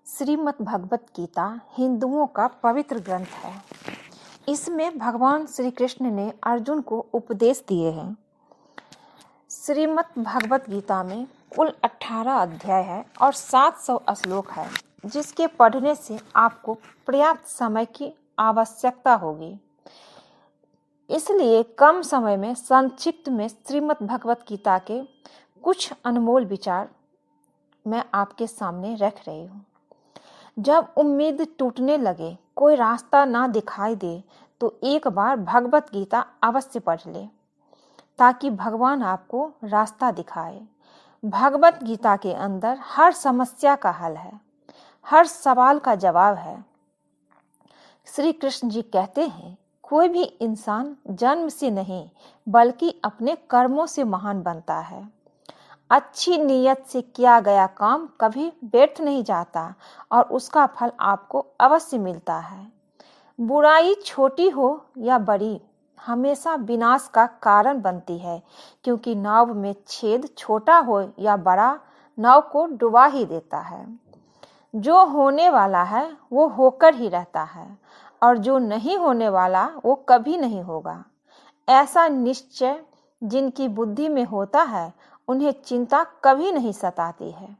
श्रीमद् भगवत गीता हिंदुओं का पवित्र ग्रंथ है। इसमें भगवान श्री कृष्ण ने अर्जुन को उपदेश दिए हैं। श्रीमद् भगवत गीता में कुल 18 अध्याय है और 700 श्लोक है, जिसके पढ़ने से आपको पर्याप्त समय की आवश्यकता होगी। इसलिए कम समय में संक्षिप्त में श्रीमद् भगवत गीता के कुछ अनमोल विचार मैं आपके सामने रख रही हूँ। जब उम्मीद टूटने लगे, कोई रास्ता ना दिखाई दे, तो एक बार भगवत गीता अवश्य पढ़ ले, ताकि भगवान आपको रास्ता दिखाए। भगवत गीता के अंदर हर समस्या का हल है, हर सवाल का जवाब है। श्री कृष्ण जी कहते हैं, कोई भी इंसान जन्म से नहीं बल्कि अपने कर्मों से महान बनता है। अच्छी नीयत से किया गया काम कभी व्यर्थ नहीं जाता और उसका फल आपको अवश्य मिलता है। बुराई छोटी हो या बड़ी, हमेशा विनाश का कारण बनती है, क्योंकि नाव में छेद छोटा हो या बड़ा, नाव को डुबा ही देता है। जो होने वाला है वो होकर ही रहता है, और जो नहीं होने वाला वो कभी नहीं होगा। ऐसा निश्चय जिनकी बुद्धि में होता है, उन्हें चिंता कभी नहीं सताती है।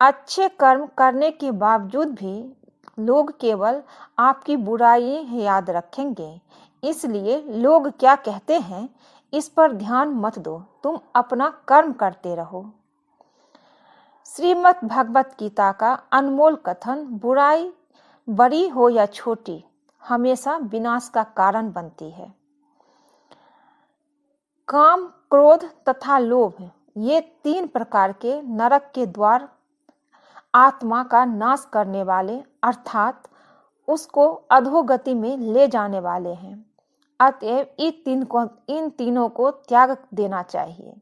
अच्छे कर्म करने के बावजूद भी लोग केवल आपकी बुराई याद रखेंगे। इसलिए लोग क्या कहते हैं, इस पर ध्यान मत दो, तुम अपना कर्म करते रहो। श्रीमद् भगवत गीता का अनमोल कथन, बुराई बड़ी हो या छोटी, हमेशा विनाश का कारण बनती है। काम, क्रोध तथा लोभ, ये 3 प्रकार के नरक के द्वार आत्मा का नाश करने वाले, अर्थात उसको अधोगति में ले जाने वाले हैं। अतएव इन तीनों को त्याग देना चाहिए।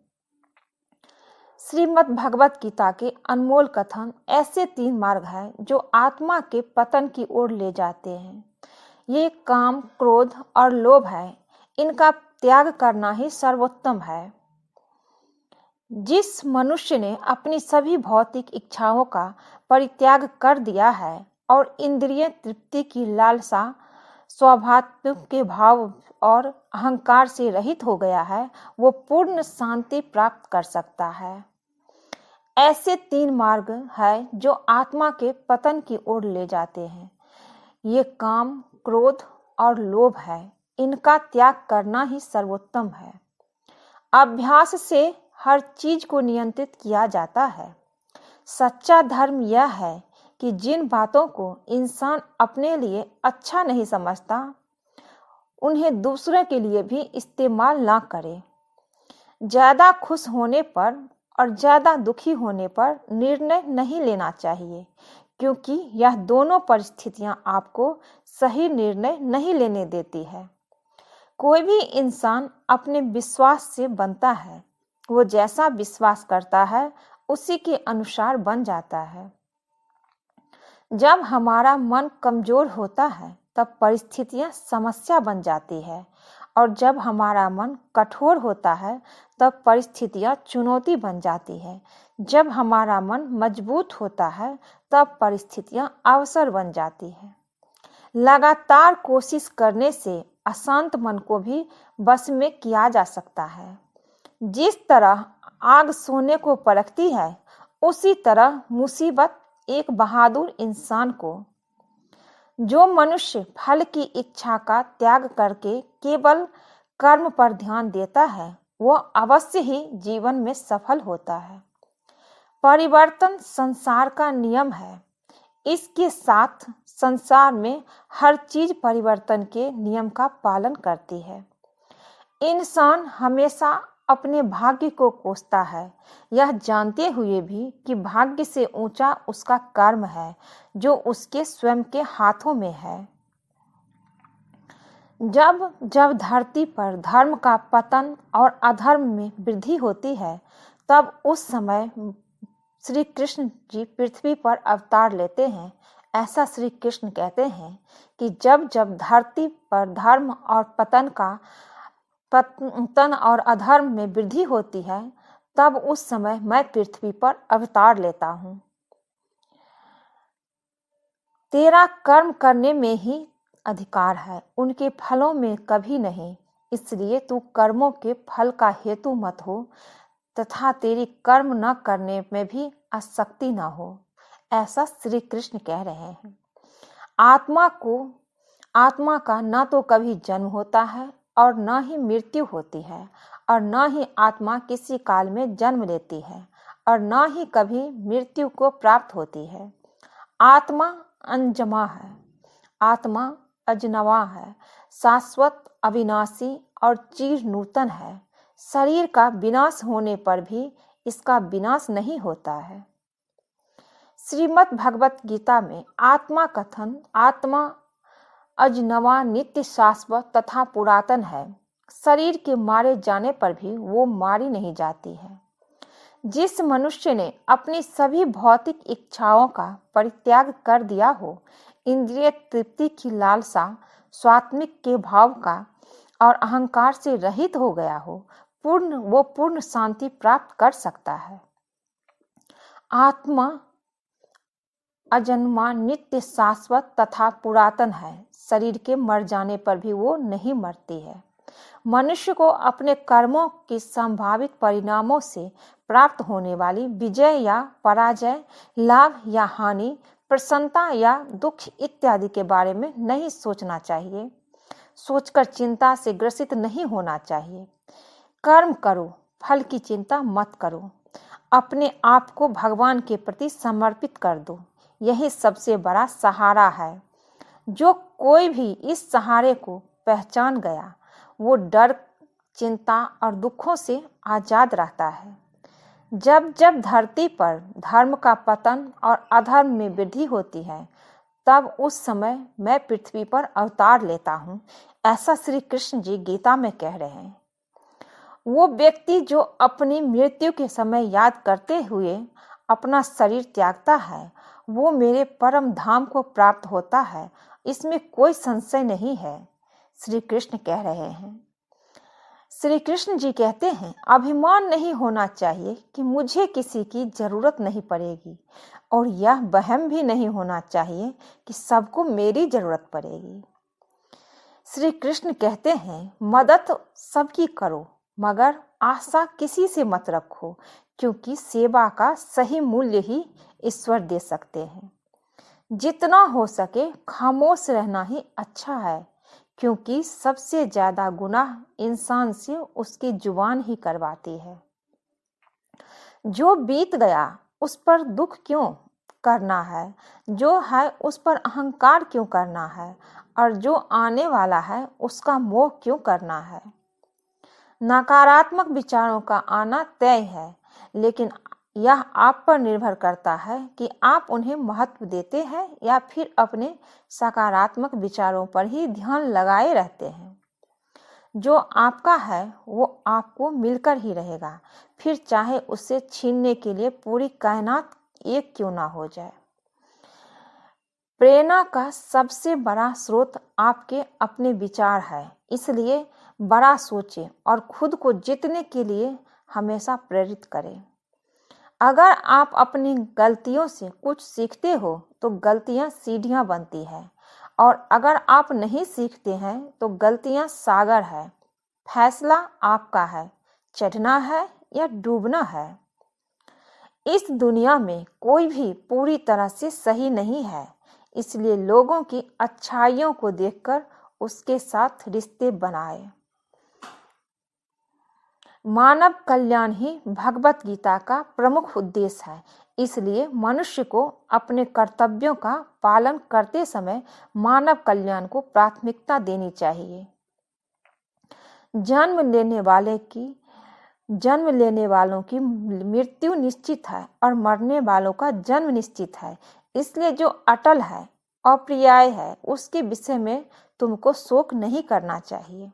श्रीमद् भगवत गीता के अनमोल कथन ऐसे 3 मार्ग हैं जो आत्मा के पतन की ओर ले जाते हैं। ये काम, क्रोध और लोभ है। इनका त्याग करना ही सर्वोत्तम है। जिस मनुष्य ने अपनी सभी भौतिक इच्छाओं का परित्याग कर दिया है और इंद्रिय तृप्ति की लालसा, स्वाभाविक के भाव और अहंकार से रहित हो गया है, वो पूर्ण शांति प्राप्त कर सकता है। ऐसे 3 मार्ग हैं जो आत्मा के पतन की ओर ले जाते हैं। ये काम, क्रोध और लोभ है। इनका त्याग करना ही सर्वोत्तम है। अभ्यास से हर चीज को नियंत्रित किया जाता है। सच्चा धर्म यह है कि जिन बातों को इंसान अपने लिए अच्छा नहीं समझता, उन्हें दूसरों के लिए भी इस्तेमाल ना करे। ज्यादा खुश होने पर और ज्यादा दुखी होने पर निर्णय नहीं लेना चाहिए, क्योंकि यह दोनों परिस्थितियां आपको सही निर्णय नहीं लेने देती है। कोई भी इंसान अपने विश्वास से बनता है। वो जैसा विश्वास करता है, उसी के अनुसार बन जाता है। जब हमारा मन कमजोर होता है, तब परिस्थितियां समस्या बन जाती है, और जब हमारा मन कठोर होता है, तब परिस्थितियां चुनौती बन जाती है। जब हमारा मन मजबूत होता है, तब परिस्थितियां अवसर बन जाती है। लगातार कोशिश करने से अशांत मन को भी बस में किया जा सकता है। जिस तरह आग सोने को परखती है, उसी तरह मुसीबत एक बहादुर इंसान को। जो मनुष्य फल की इच्छा का त्याग करके केवल कर्म पर ध्यान देता है, वो अवश्य ही जीवन में सफल होता है। परिवर्तन संसार का नियम है। इसके साथ संसार में हर चीज परिवर्तन के नियम का पालन करती है। इंसान हमेशा अपने भाग्य को कोसता है, यह जानते हुए भी कि भाग्य से ऊंचा उसका कर्म है, जो उसके स्वयं के हाथों में है। जब जब धरती पर धर्म का पतन और अधर्म में वृद्धि होती है, तब उस समय श्री कृष्ण जी पृथ्वी पर अवतार लेते हैं। ऐसा श्री कृष्ण कहते हैं कि जब जब धरती पर धर्म और पतन और अधर्म में वृद्धि होती है, तब उस समय मैं पृथ्वी पर अवतार लेता हूँ। तेरा कर्म करने में ही अधिकार है, उनके फलों में कभी नहीं। इसलिए तू कर्मों के फल का हेतु मत हो तथा तेरी कर्म न करने में भी आसक्ति न हो, ऐसा श्री कृष्ण कह रहे हैं। आत्मा का न तो कभी जन्म होता है और न ही मृत्यु होती है, और न ही आत्मा किसी काल में जन्म लेती है और न ही कभी मृत्यु को प्राप्त होती है। आत्मा अनजमा है, आत्मा अजनवा है, शाश्वत, अविनाशी और चिर नूतन है। शरीर का विनाश होने पर भी इसका विनाश नहीं होता है। श्रीमद् भगवत गीता में आत्मा कथन आत्मा अजनवा, नित्य, शाश्वत तथा पुरातन है। शरीर के मारे जाने पर भी वो मारी नहीं जाती है। जिस मनुष्य ने अपनी सभी भौतिक इच्छाओं का परित्याग कर दिया हो, इंद्रिय तृप्ति की लालसा, स्वात्मिक के भाव का और अहंकार से रहित हो गया हो, वो पूर्ण शांति प्राप्त कर सकता है। आत्मा अजन्मा, नित्य, शाश्वत तथा पुरातन है। शरीर के मर जाने पर भी वो नहीं मरती है। मनुष्य को अपने कर्मों के संभावित परिणामों से प्राप्त होने वाली विजय या पराजय, लाभ या हानि, प्रसन्नता या दुख इत्यादि के बारे में नहीं सोचना चाहिए। सोचकर चिंता से ग्रसित नहीं होना चाहिए। कर्म करो, फल की चिंता मत करो। अपने आप को भगवान के प्रति समर्पित कर दो। यही सबसे बड़ा सहारा है। जो कोई भी इस सहारे को पहचान गया, वो डर, चिंता और दुखों से आजाद रहता है। जब जब धरती पर धर्म का पतन और अधर्म में वृद्धि होती है, तब उस समय मैं पृथ्वी पर अवतार लेता हूँ, ऐसा श्री कृष्ण जी गीता में कह रहे हैं। वो व्यक्ति जो अपनी मृत्यु के समय याद करते हुए अपना शरीर त्यागता है, वो मेरे परम धाम को प्राप्त होता है, इसमें कोई संशय नहीं है, श्री कृष्ण कह रहे हैं। श्री कृष्ण जी कहते हैं, अभिमान नहीं होना चाहिए कि मुझे किसी की जरूरत नहीं पड़ेगी, और यह वहम भी नहीं होना चाहिए कि सबको मेरी जरूरत पड़ेगी। श्री कृष्ण कहते हैं, मदद सबकी करो, मगर आशा किसी से मत रखो, क्योंकि सेवा का सही मूल्य ही ईश्वर दे सकते हैं। जितना हो सके खामोश रहना ही अच्छा है, क्योंकि सबसे ज्यादा गुनाह इंसान से उसकी जुबान ही करवाती है। जो बीत गया उस पर दुख क्यों करना है, जो है उस पर अहंकार क्यों करना है, और जो आने वाला है उसका मोह क्यों करना है। नकारात्मक विचारों का आना तय है, लेकिन यह आप पर निर्भर करता है कि आप उन्हें महत्व देते हैं या फिर अपने सकारात्मक विचारों पर ही ध्यान लगाए रहते हैं। जो आपका है वो आपको मिलकर ही रहेगा, फिर चाहे उससे छीनने के लिए पूरी कायनात एक क्यों ना हो जाए। प्रेरणा का सबसे बड़ा स्रोत आपके अपने विचार है, इसलिए बड़ा सोचें और खुद को जीतने के लिए हमेशा प्रेरित करें। अगर आप अपनी गलतियों से कुछ सीखते हो तो गलतियां सीढ़ियां बनती है, और अगर आप नहीं सीखते हैं तो गलतियां सागर है। फैसला आपका है, चढ़ना है या डूबना है। इस दुनिया में कोई भी पूरी तरह से सही नहीं है, इसलिए लोगों की अच्छाइयों को देखकर उसके साथ रिश्ते बनाए। मानव कल्याण ही भगवत गीता का प्रमुख उद्देश्य है, इसलिए मनुष्य को अपने कर्तव्यों का पालन करते समय मानव कल्याण को प्राथमिकता देनी चाहिए। जन्म लेने वालों की मृत्यु निश्चित है और मरने वालों का जन्म निश्चित है, इसलिए जो अटल है, अप्रियाय है, उसके विषय में तुमको शोक नहीं करना चाहिए।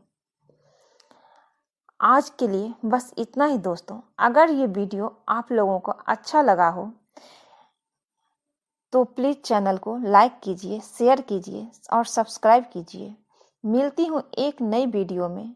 आज के लिए बस इतना ही दोस्तों। अगर ये वीडियो आप लोगों को अच्छा लगा हो तो प्लीज़ चैनल को लाइक कीजिए, शेयर कीजिए और सब्सक्राइब कीजिए। मिलती हूँ एक नई वीडियो में।